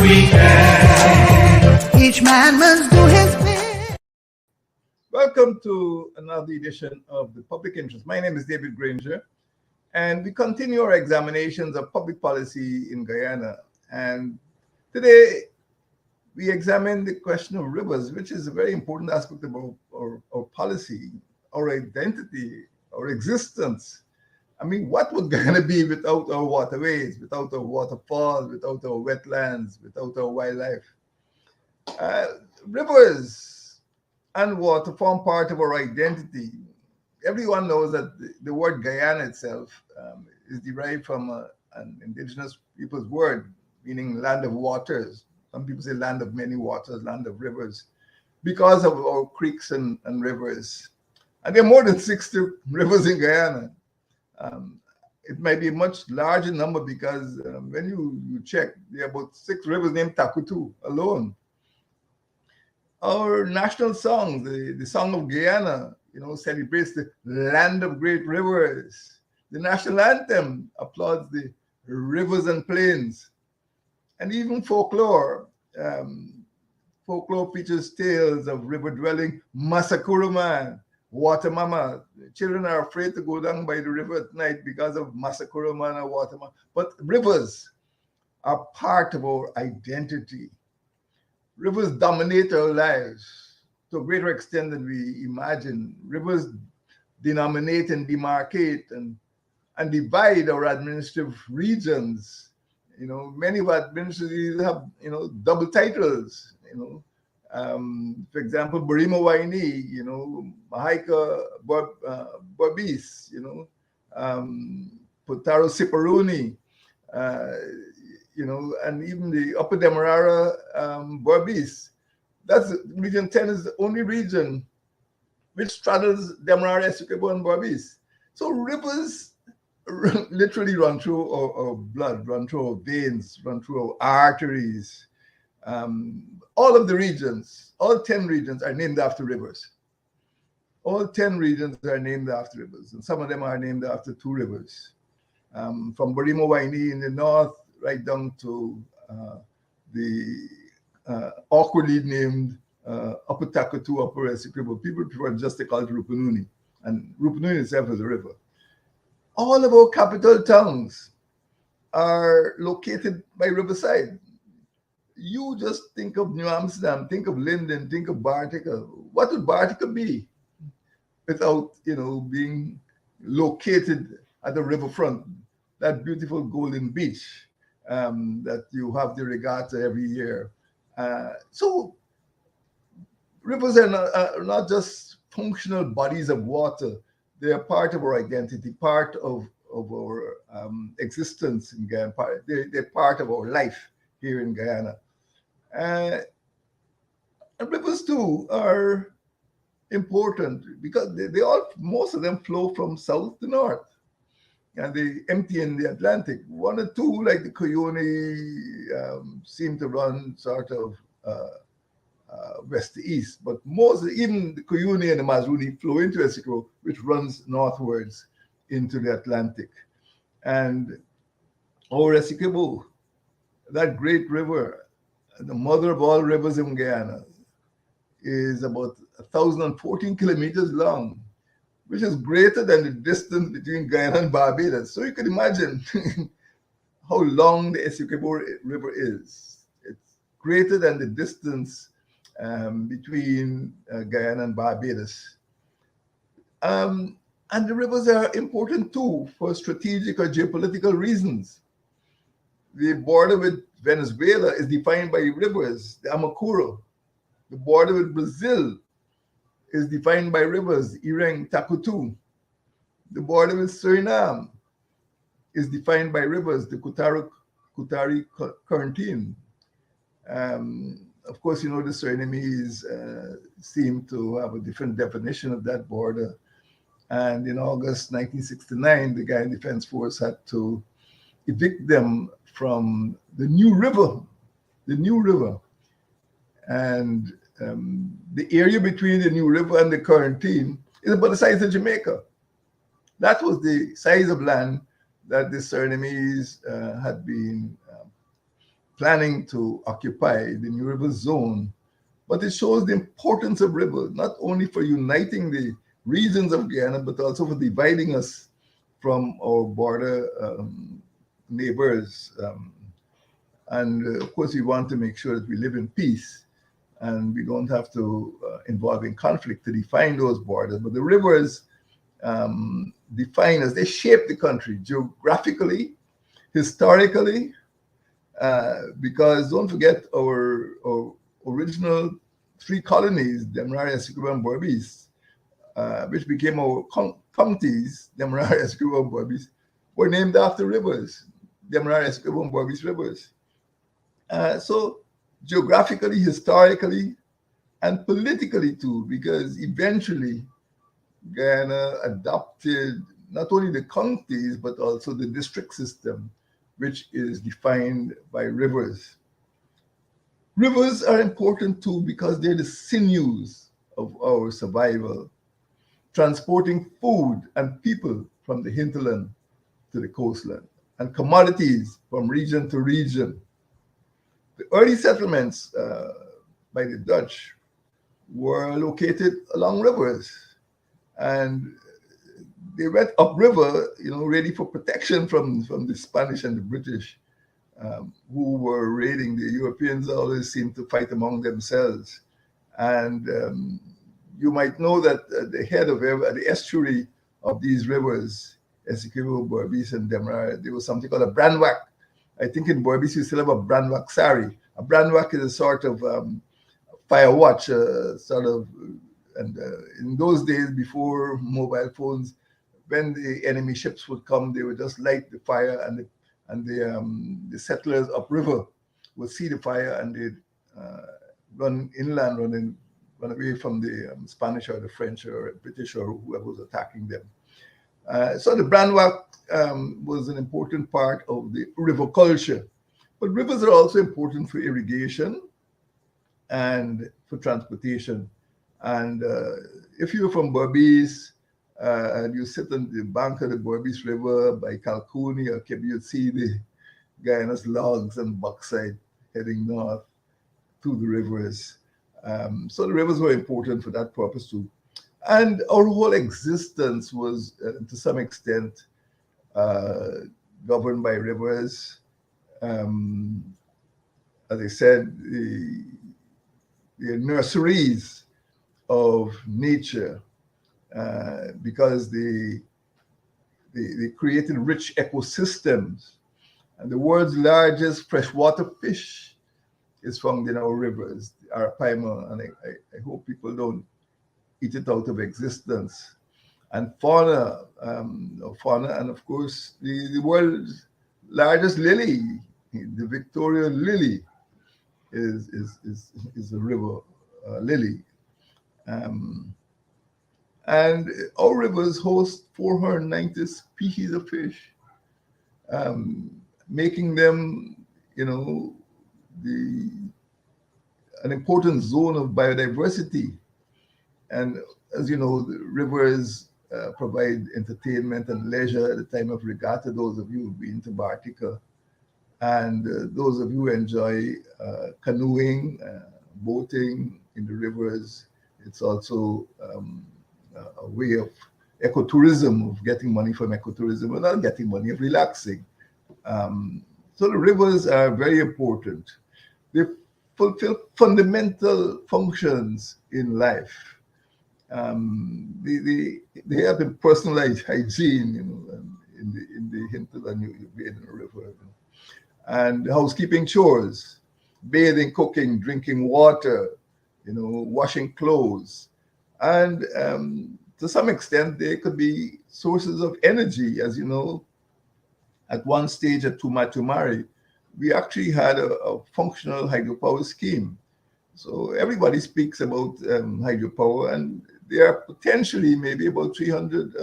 we can. Each man must do his bit. Welcome to another edition of The Public Interest. My name is David Granger, and we continue our examinations of public policy in Guyana. And today, we examine the question of rivers, which is a very important aspect of our policy, our identity, our existence. I mean, what would Guyana be without our waterways, without our waterfalls, without our wetlands, without our wildlife? Rivers and water form part of our identity. Everyone knows that the word Guyana itself is derived from an indigenous people's word, meaning land of waters. Some people say land of many waters, land of rivers, because of our creeks and rivers. And there are more than 60 rivers in Guyana. It might be a much larger number because when you check, there are about 6 rivers named Takutu alone. Our national song, the Song of Guyana, celebrates the land of great rivers. The national anthem applauds the rivers and plains. And even folklore. Folklore features tales of river-dwelling Masakura man, water mama. Children are afraid to go down by the river at night because of Masakura man or water mama. But rivers are part of our identity. Rivers dominate our lives to a greater extent than we imagine. Rivers denominate and demarcate and divide our administrative regions. Many of our administrators have, double titles, for example, Barima Waini, Mahaika Borbis, Potaro Siparuni, and even the Upper Demerara Borbis. That's region 10 is the only region which straddles Demerara, Essequibo, and Borbis. So rivers literally run through our blood, run through our veins, run through our arteries. All of the regions, all 10 regions are named after rivers. All 10 regions are named after rivers, and some of them are named after 2 rivers. From Barimo Waini in the north, right down to the awkwardly named Upper Takutu, Upper Essequibo. People prefer just to call it Rupununi, and Rupununi itself is a river. All of our capital towns are located by riverside. You just think of New Amsterdam, think of Linden, think of Bartica. What would Bartica be without, being located at the riverfront, that beautiful golden beach that you have the regatta every year? So rivers are not just functional bodies of water. They are part of our identity, part of our existence in Guyana. They're part of our life here in Guyana. And rivers too are important because most of them flow from south to north, and they empty in the Atlantic. 1 or 2, like the Cuyuni, seem to run sort of west to east, but even the Cuyuni and the Mazruni flow into Essequibo, which runs northwards into the Atlantic. And our Essequibo, that great river, the mother of all rivers in Guyana, is about 1,014 kilometers long, which is greater than the distance between Guyana and Barbados. So you can imagine how long the Essequibo River is. It's greater than the distance between Guyana and Barbados. And the rivers are important too for strategic or geopolitical reasons. The border with Venezuela is defined by rivers, the Amacuro. The border with Brazil is defined by rivers, Ireng, Takutu. The border with Suriname is defined by rivers, the Kutari, Corentyne. Of course, the Surinamese seem to have a different definition of that border. And in August 1969, the Guyana Defense Force had to evict them from the New River. And the area between the New River and the Corentyne is about the size of Jamaica. That was the size of land that the Surinamese had been planning to occupy the new river zone, but it shows the importance of rivers, not only for uniting the regions of Guyana, but also for dividing us from our border neighbors. And of course, we want to make sure that we live in peace and we don't have to involve in conflict to define those borders. But the rivers define us, they shape the country geographically, historically, because don't forget our original three colonies, Demerara, Essequibo, and Berbice, which became our counties, Demerara, Essequibo, and Berbice, were named after rivers, Demerara, Essequibo, and Berbice rivers. So geographically, historically, and politically too, because eventually Guyana adopted not only the counties, but also the district system, which is defined by rivers. Rivers are important too because they're the sinews of our survival, transporting food and people from the hinterland to the coastland, and commodities from region to region. The early settlements by the Dutch were located along rivers, and they went upriver, ready for protection from the Spanish and the British, who were raiding. The Europeans always seemed to fight among themselves. And you might know that at the head of the estuary of these rivers, Essequibo, Berbice, and Demerara, there was something called a brandwhack. I think in Berbice you still have a brandwhack sari. A brandwhack is a sort of fire watch, and in those days before mobile phones, when the enemy ships would come, they would just light the fire, and the settlers upriver would see the fire, and they'd run inland, run away from the Spanish or the French or British or whoever was attacking them. So the brandwhack was an important part of the river culture. But rivers are also important for irrigation and for transportation. And if you're from Berbice and you sit on the bank of the Berbice River by Kalkuni or Kebbi, you'd see the Guyana's logs and bauxite heading north to the rivers. So the rivers were important for that purpose too. And our whole existence was, to some extent, governed by rivers. As I said, the nurseries of nature, because they created rich ecosystems. And the world's largest freshwater fish is found in our rivers, arapaima, and I hope people don't eat it out of existence. And fauna, and of course the world's largest lily, the Victoria lily, is a river lily. And our rivers host 490 species of fish, making them, an important zone of biodiversity. And as you know, the rivers provide entertainment and leisure at the time of regatta, those of you who've been to Bartica. And those of you who enjoy canoeing, boating in the rivers, it's also a way of ecotourism, of getting money from ecotourism, but not getting money, of relaxing. So the rivers are very important. They fulfill fundamental functions in life. They have the personalized hygiene, in the hinterland, you bathe in a river, and housekeeping chores, bathing, cooking, drinking water, washing clothes, and to some extent they could be sources of energy. As you know, at one stage at Tumatumari, we actually had a functional hydropower scheme. So everybody speaks about hydropower, and there are potentially maybe about 300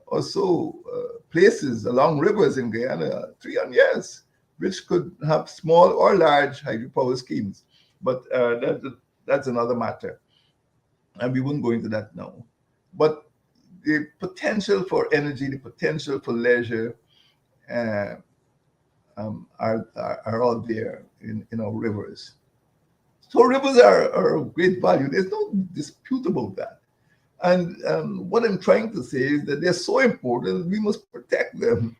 or so places along rivers in Guyana, 300 years, which could have small or large hydropower schemes. But that's another matter, and we won't go into that now. But the potential for energy, the potential for leisure are all there in our rivers. So rivers are of great value. There's no dispute about that. And what I'm trying to say is that they're so important, we must protect them.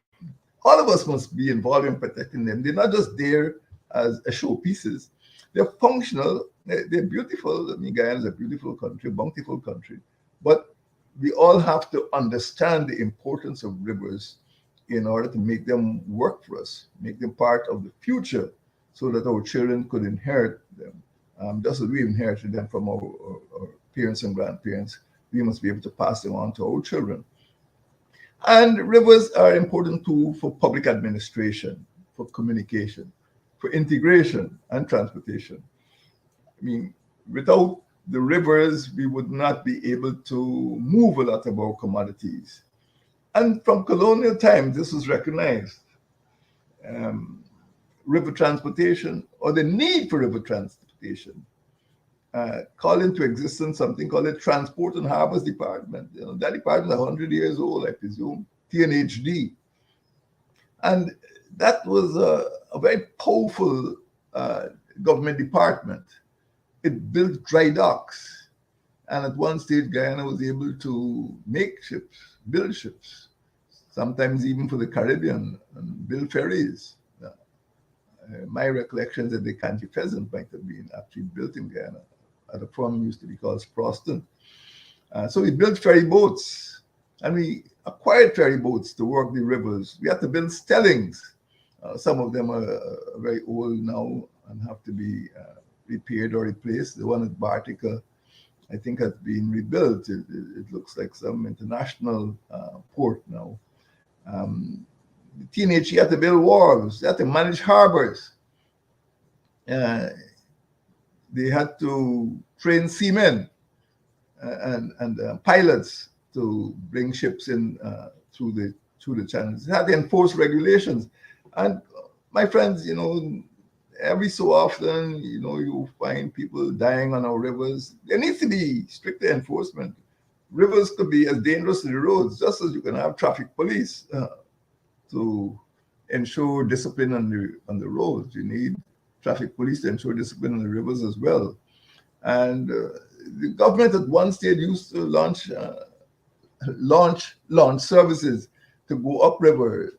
All of us must be involved in protecting them. They're not just there as a showpieces. They're functional. They're beautiful. I mean, Guyana is a beautiful country, bountiful country. But we all have to understand the importance of rivers in order to make them work for us, make them part of the future so that our children could inherit them. Just as we inherited them from our parents and grandparents, we must be able to pass them on to our children. And rivers are important too for public administration, for communication, for integration and transportation. I mean, without the rivers, we would not be able to move a lot of our commodities. And from colonial times, this was recognized. River transportation, or the need for river transportation, called into existence something called the Transport and Harbors Department. You know, that department is 100 years old, I presume, TNHD. And that was a very powerful government department. It built dry docks. And at one stage, Guyana was able to make ships, build ships, sometimes even for the Caribbean, and build ferries. My recollection is that the Canty Pheasant might have been actually built in Guyana at a firm used to be called Sproston. So we built ferry boats, and we acquired ferry boats to work the rivers. We had to build stellings. Some of them are very old now and have to be repaired or replaced. The one at Bartica, I think, has been rebuilt. It looks like some international port now. The teenage, you had to build wharves, you had to manage harbors. They had to train seamen and pilots to bring ships in through the channels. They had to enforce regulations. And my friends, you know, every so often, you know, you find people dying on our rivers. There needs to be stricter enforcement. Rivers could be as dangerous as the roads, just as you can have traffic police to ensure discipline on the roads. You need traffic police to ensure discipline on the rivers as well. And the government at one stage used to launch services to go upriver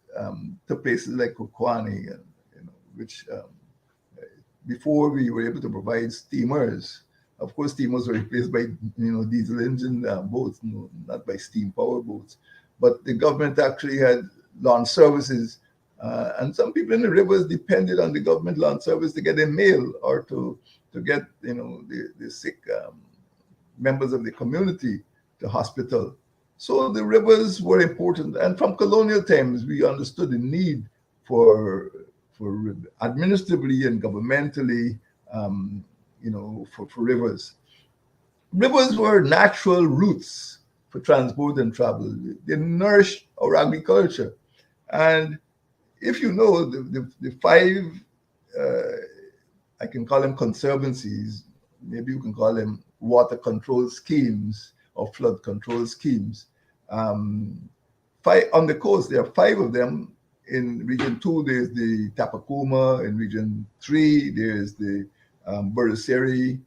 to places like Kokwani, and you know, which before we were able to provide steamers. Of course, steamers were replaced by diesel engine boats, not by steam power boats. But the government actually had launch services, and some people in the rivers depended on the government launch service to get their mail or to get the sick members of the community to hospital. So the rivers were important, and from colonial times we understood the need for administratively and governmentally, for rivers. Rivers were natural routes for transport and travel. They nourished our agriculture. And if you know the five, I can call them conservancies, maybe you can call them water control schemes or flood control schemes. Five on the coast, there are five of them. In Region 2, there's the Tapakuma. In Region 3, there's the Buruseri.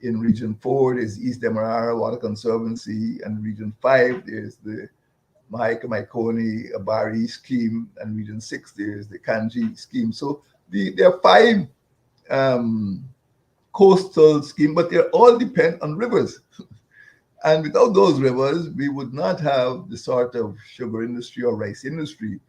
In Region 4, there's East Demerara Water Conservancy. And Region 5, there's the Mahika Maikoni Abari scheme. And Region 6, there's the Kanji scheme. So there are five coastal schemes, but they all depend on rivers. And without those rivers, we would not have the sort of sugar industry or rice industry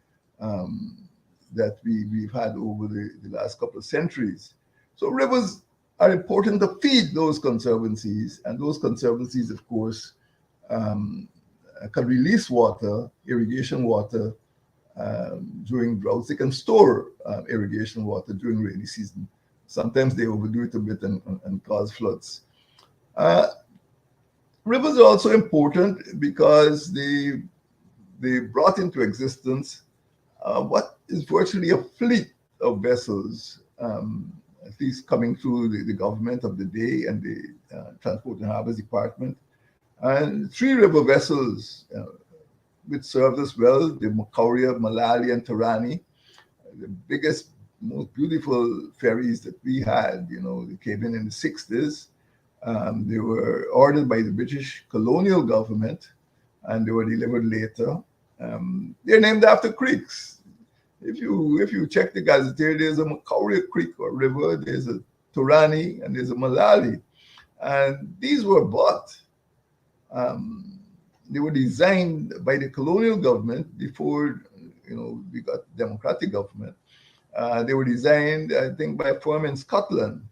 that we've had over the last couple of centuries. So rivers are important to feed those conservancies, and those conservancies, of course, can release water, irrigation water, during droughts. They can store irrigation water during rainy season. Sometimes they overdo it a bit and cause floods. Rivers are also important because they brought into existence what is virtually a fleet of vessels, at least coming through the government of the day and the Transport and Harbors Department. And three river vessels which served us well, the Makauria, Malali, and Tarani. The biggest most beautiful ferries that we had. They came in the 60s. They were ordered by the British colonial government, and they were delivered later. They're named after creeks. If you check the gazetteer, there's a Macquarie Creek or river, there's a Turani, and there's a Malali, and these were bought. Um, they were designed by the colonial government before we got democratic government. They were designed, I think, by a firm in Scotland,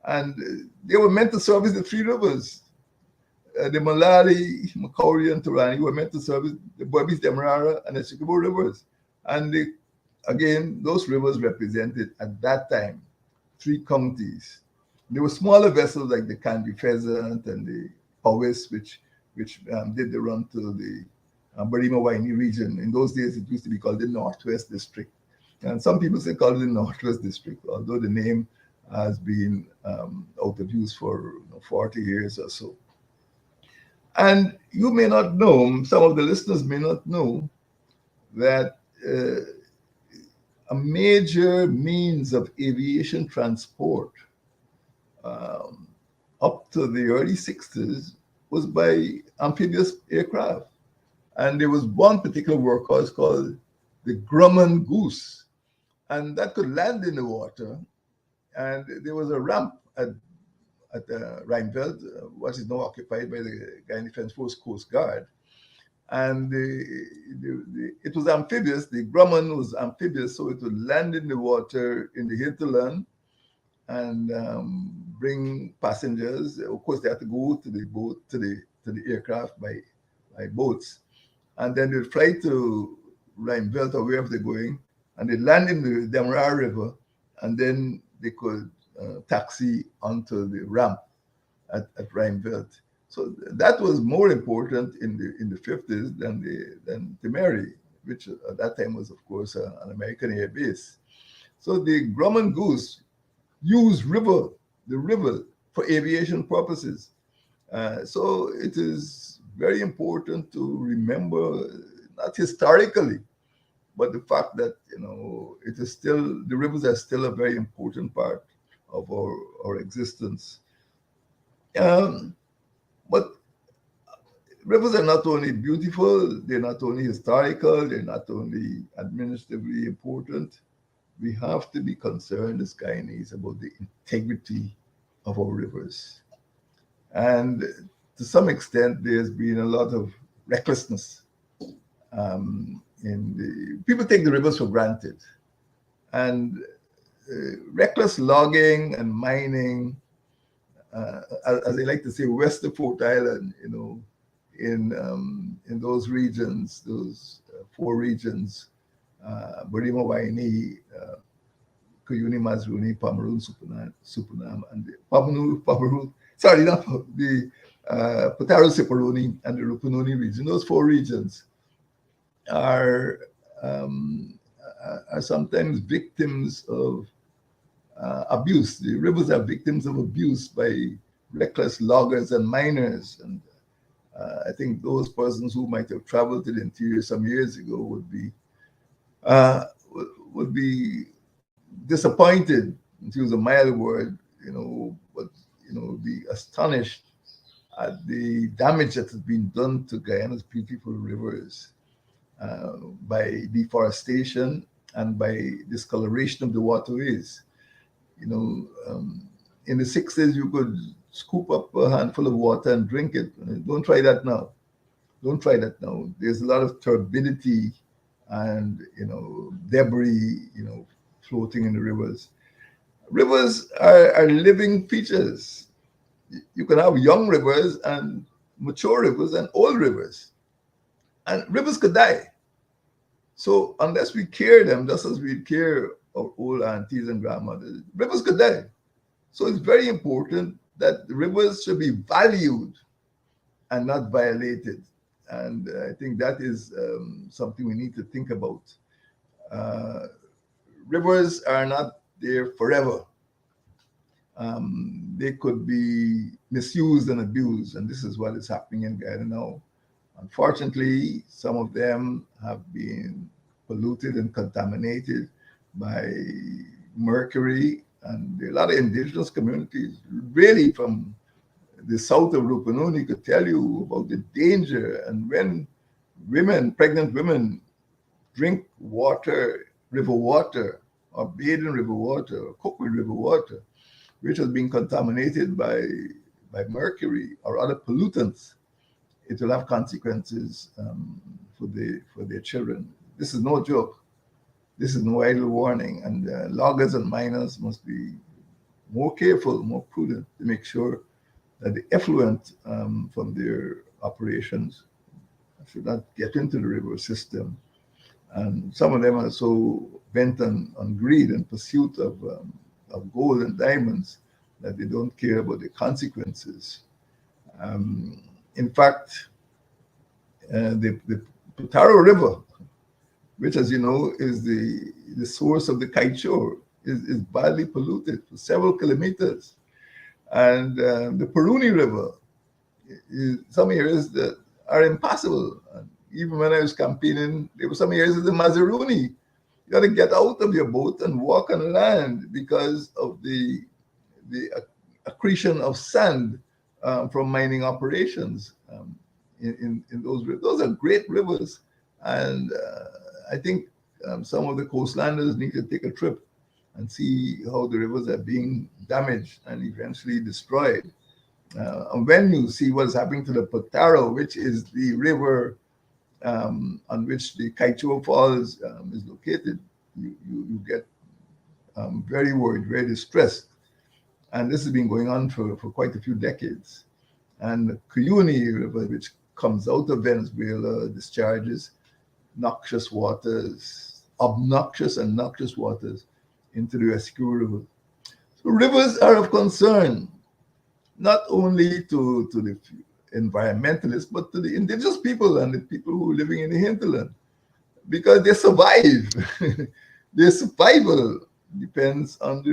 and they were meant to service the three rivers. The Malali, Macquarie, and Turani were meant to service the Berbice, Demerara, and the Essequibo rivers. And again, those rivers represented at that time three counties. There were smaller vessels like the Candy Pheasant and the Powys, which did the run to the Barima Waini region. In those days, it used to be called the Northwest District. And some people say call it the Northwest District, although the name has been out of use for 40 years or so. And you may not know, some of the listeners may not know, that a major means of aviation transport up to the early 60s was by amphibious aircraft. And there was one particular workhorse called the Grumman Goose, and that could land in the water. And there was a ramp at Rheinveld, what is now occupied by the Guyana Defense Force Coast Guard. And it was amphibious. The Grumman was amphibious, so it would land in the water in the hinterland and bring passengers. Of course, they had to go to the boat to the aircraft by boats, and then they'd fly to Rheinveld or wherever they're going, and they'd land in the Demerara River, and then they could taxi onto the ramp at Rheinveld. So that was more important in the 50s than the Mary, which at that time was, of course, an American air base. So the Grumman Goose used the river for aviation purposes. So it is very important to remember, not historically, but the fact that it is still, the rivers are still a very important part of our existence. But rivers are not only beautiful, they're not only historical, they're not only administratively important. We have to be concerned as Guyanese about the integrity of our rivers. And to some extent, there's been a lot of recklessness. People take the rivers for granted. And reckless logging and mining, as they like to say, west of Fort Island, in those regions, those four regions, Barima Waini, Kuyuni Mazruni, Pamarun, Supunam, and Pamarun, sorry, not the Potaro Siparuni and the Rupununi region. Those four regions are sometimes victims of abuse. The rivers are victims of abuse by reckless loggers and miners. And I think those persons who might have traveled to the interior some years ago would be disappointed, to use a mild word, but be astonished at the damage that has been done to Guyana's beautiful rivers by deforestation and by discoloration of the waterways. In the 60s, you could scoop up a handful of water and drink it. Don't try that now. Don't try that now. There's a lot of turbidity and debris, floating in the rivers. Rivers are living features. You can have young rivers and mature rivers and old rivers. And rivers could die. So unless we care them, just as we care our old aunties and grandmothers, rivers could die. So it's very important that the rivers should be valued and not violated. And I think that is something we need to think about. Rivers are not there forever. They could be misused and abused, and this is what is happening in Guyana now. Unfortunately, some of them have been polluted and contaminated by mercury, and there are a lot of indigenous communities, really from the south of Rupununi, could tell you about the danger. And when pregnant women, drink water, river water, or bathe in river water, or cook with river water, which has been contaminated by mercury or other pollutants, it will have consequences for their children. This is no joke. This is no idle warning, and loggers and miners must be more careful, more prudent to make sure that the effluent from their operations should not get into the river system. And some of them are so bent on greed and pursuit of gold and diamonds that they don't care about the consequences. In fact, the Potaro River, which, as you know, is the source of the Kaichor, is badly polluted for several kilometers. And the Peruni River, some areas that are impassable. And even when I was campaigning, there were some areas of the Mazaruni. You got to get out of your boat and walk on land because of the accretion of sand from mining operations in those rivers. Those are great rivers, and I think some of the coastlanders need to take a trip and see how the rivers are being damaged and eventually destroyed. And when you see what's happening to the Potaro, which is the river on which the Kaichua Falls is located, you get very worried, very distressed. And this has been going on for quite a few decades. And the Cuyuni River, which comes out of Venezuela, discharges obnoxious and noxious waters into the Essequibo River. So rivers are of concern, not only to the environmentalists, but to the indigenous people and the people who are living in the hinterland, because they survive. Their survival depends on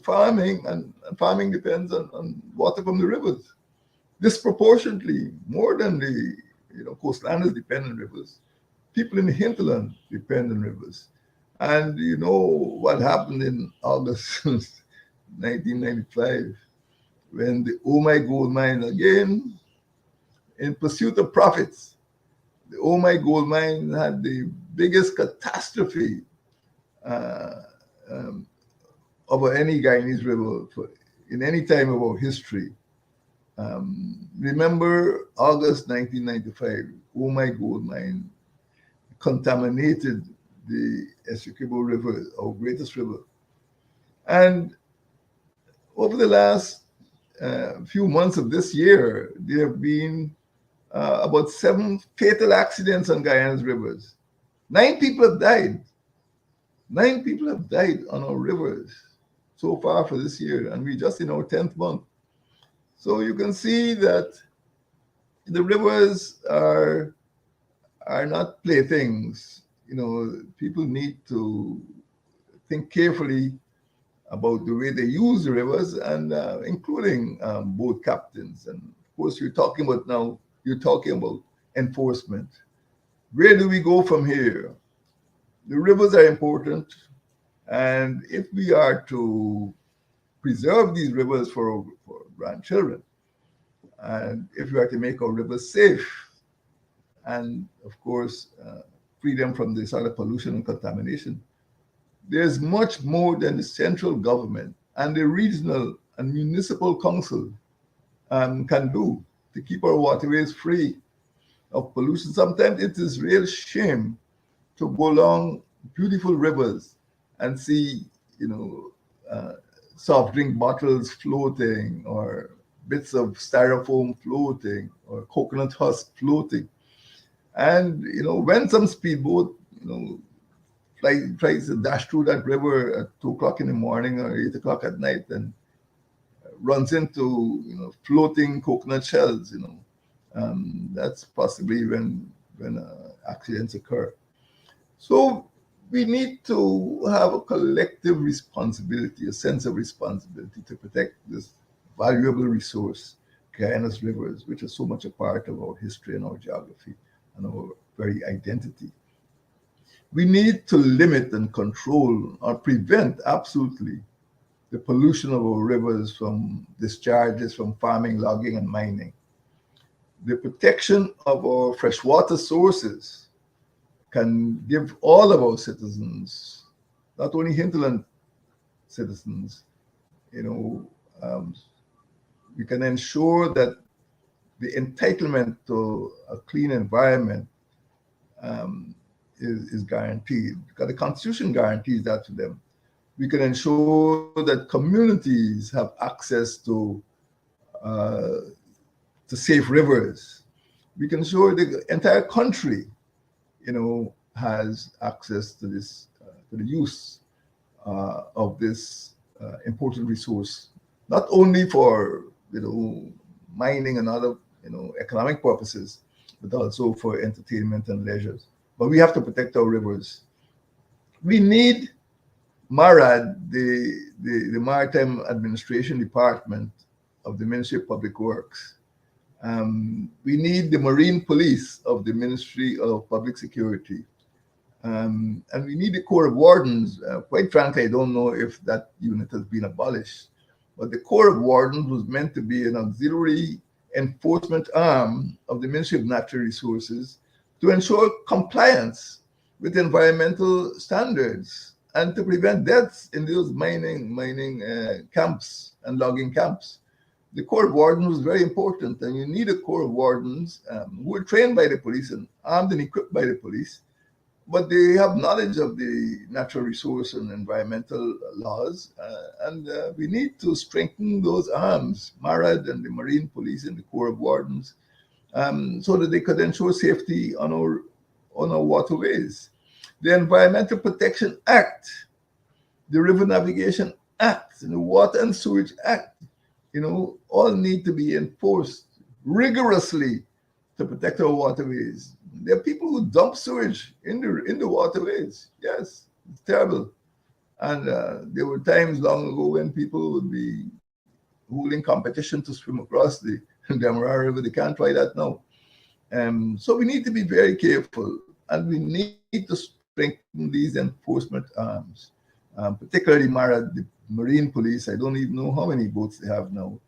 farming, and farming depends on water from the rivers. Disproportionately, more than the coastlanders depend on rivers, people in the hinterland depend on rivers. And you know what happened in August 1995, when the Omai gold mine, again, in pursuit of profits, the Omai gold mine had the biggest catastrophe of any Guyanese river in any time of our history. Remember August 1995, Omai gold mine contaminated the Essequibo River, our greatest river. And over the last few months of this year, there have been about 7 fatal accidents on Guyana's rivers. 9 people have died. 9 people have died on our rivers so far for this year, and we're just in our 10th month. So you can see that the rivers are not playthings. People need to think carefully about the way they use the rivers, and including boat captains. And of course, you're talking about enforcement. Where do we go from here? The rivers are important, and if we are to preserve these rivers for grandchildren, and if we are to make our rivers safe, and of course, free them from this other pollution and contamination, there's much more than the central government and the regional and municipal council can do to keep our waterways free of pollution. Sometimes it is real shame to go along beautiful rivers and see, soft drink bottles floating, or bits of styrofoam floating, or coconut husk floating. And, when some speedboat, tries to dash through that river at 2 o'clock in the morning or 8 o'clock at night and runs into, floating coconut shells, that's possibly when accidents occur. So we need to have a collective responsibility, a sense of responsibility to protect this valuable resource, Guyana's rivers, which are so much a part of our history and our geography and our very identity. We need to limit and control or prevent absolutely the pollution of our rivers from discharges from farming, logging, and mining. The protection of our freshwater sources can give all of our citizens, not only hinterland citizens, we can ensure that the entitlement to a clean environment is guaranteed, because the Constitution guarantees that to them. We can ensure that communities have access to safe rivers. We can ensure the entire country, has access to this, to the use of this important resource, not only for mining and other economic purposes, but also for entertainment and leisure. But we have to protect our rivers. We need MARAD, the Maritime Administration Department of the Ministry of Public Works. We need the Marine Police of the Ministry of Public Security. And we need the Corps of Wardens. Quite frankly, I don't know if that unit has been abolished, but the Corps of Wardens was meant to be an auxiliary enforcement arm of the Ministry of Natural Resources to ensure compliance with environmental standards and to prevent deaths in those mining camps and logging camps. The Corps of Wardens was very important, and you need a Corps of Wardens who are trained by the police and armed and equipped by the police, but they have knowledge of the natural resource and environmental laws, and we need to strengthen those arms, MARAD and the Marine Police and the Corps of Wardens, so that they could ensure safety on our waterways. The Environmental Protection Act, the River Navigation Act, and the Water and Sewage Act, all need to be enforced rigorously to protect our waterways. There are people who dump sewage in the waterways. Yes, it's terrible. And there were times long ago when people would be holding competition to swim across the Demerara River. They can't try that now. So we need to be very careful, and we need to strengthen these enforcement arms, particularly the Marine Police. I don't even know how many boats they have now,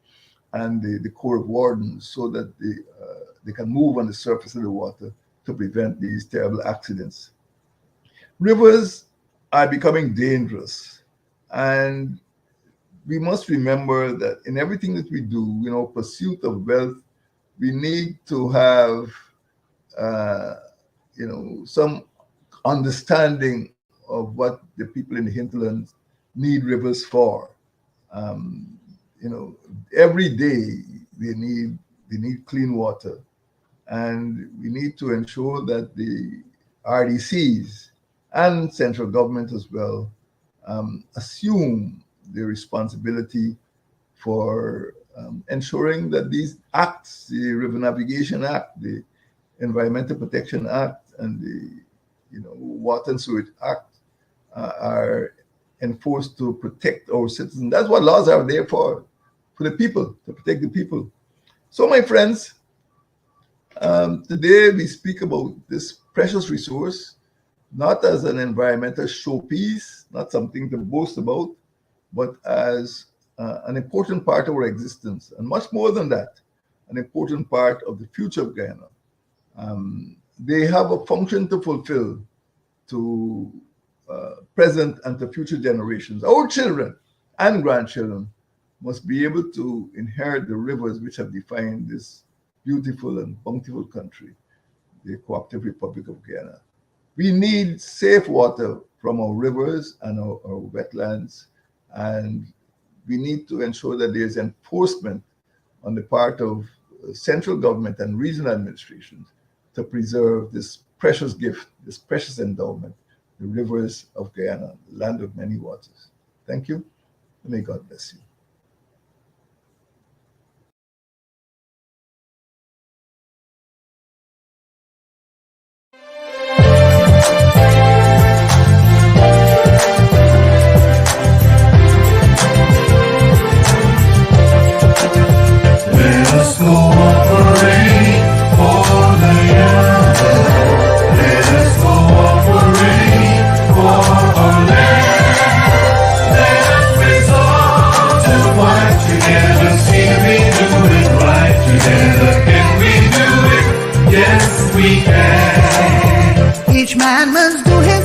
and the Corps of Wardens, so that they can move on the surface of the water to prevent these terrible accidents. Rivers are becoming dangerous, and we must remember that in everything that we do, pursuit of wealth, we need to have, some understanding of what the people in the hinterlands need rivers for. Every day they need clean water, and we need to ensure that the RDCs and central government as well assume the responsibility for ensuring that these acts, the River Navigation Act, the Environmental Protection Act, and the Water and Sewage Act are enforced to protect our citizens. That's what laws are there for the people, to protect the people. So, my friends, today we speak about this precious resource, not as an environmental showpiece, not something to boast about, but as an important part of our existence, and much more than that, an important part of the future of Guyana. They have a function to fulfill to present and to future generations. Our children and grandchildren must be able to inherit the rivers which have defined this beautiful and bountiful country, the Cooperative Republic of Guyana. We need safe water from our rivers and our wetlands, and we need to ensure that there's enforcement on the part of central government and regional administrations to preserve this precious gift, this precious endowment, the rivers of Guyana, the land of many waters. Thank you, and may God bless you. Let us cooperate for the young. Let us cooperate. together, see we do it right together. Can we do it? Yes, we can. Each man must do his